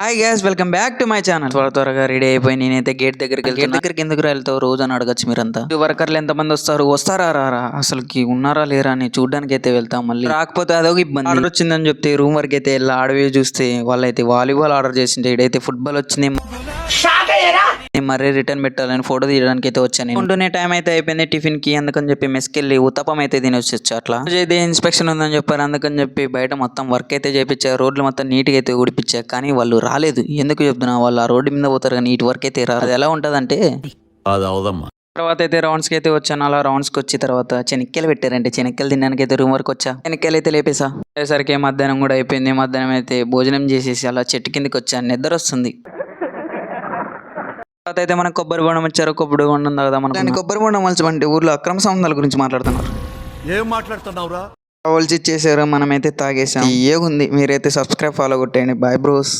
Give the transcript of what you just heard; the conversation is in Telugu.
Hi gas, welcome back to my channel. త్వరగా రెడీ అయిపోయి నేనైతే గేట్ దగ్గరికి ఎందుకు వెళ్తావు రోజు అని అడగచ్చు మీరంతా. వర్కర్లు ఎంతమంది వస్తారా రారా అసలుకి ఉన్నారా లేరా అని చూడడానికి అయితే వెళ్తాం. మళ్ళీ రాకపోతే అదొక ఇబ్బంది. ఆర్డర్ వచ్చిందని చెప్తే రూమ్ వరకు అయితే వెళ్ళి ఆడవి చూస్తే వాళ్ళైతే వాలీబాల్ ఆర్డర్ చేసింటే ఇడైతే ఫుట్బాల్ వచ్చింది. మరీ రిటర్న్ పెట్టాలని ఫోటో తీయడానికి అయితే వచ్చాను. ఉంటూనే టైం అయితే అయిపోయింది టిఫిన్ కి, అందుకని చెప్పి మెస్కి వెళ్ళి ఉత్తపం అయితే తినొచ్చు. అట్లా అయితే ఇన్స్పెక్షన్ ఉందని చెప్పారు, అందుకని చెప్పి బయట మొత్తం వర్క్ అయితే చేపించారు. రోడ్లు మొత్తం నీట్ గా అయితే ఊడిపించారు. కానీ వాళ్ళు రాలేదు. ఎందుకు చెప్తున్నా, వాళ్ళు ఆ రోడ్డు మీద పోతారు కానీ నీట్ వర్క్ అయితే రాదు. అది ఎలా ఉంటదంటే తర్వాత అయితే రౌండ్స్ కి అయితే వచ్చాను. అలా రౌండ్స్ కి వచ్చి తర్వాత చెనిక్కాయలు పెట్టారంటే చెనిక్కాయలు తినడానికి అయితే రూమ్ వరకు వచ్చా. చెనిక్కాయలు అయితే లేపేసా. అయ్యేసరికి మధ్యాహ్నం కూడా అయిపోయింది. మధ్యాహ్నం అయితే భోజనం చేసేసి అలా చెట్టు కిందకి వచ్చాను. నిద్ర వస్తుంది. తర్వాత అయితే మనకు కొబ్బరి బొండం వచ్చారు. కొబ్బరి బొండం తాగుదాం. మన కొబ్బరి బొండం మలచమంటే ఊర్లో అక్రమ సంబంధాల గురించి మాట్లాడుతున్నారు. ఏం మాట్లాడుతున్నావురా? వచ్చేసారు. మనమైతే తాగేసాం. ఏగుంది. మీరైతే సబ్స్క్రైబ్ ఫాలో కొట్టేయండి. Bye bros.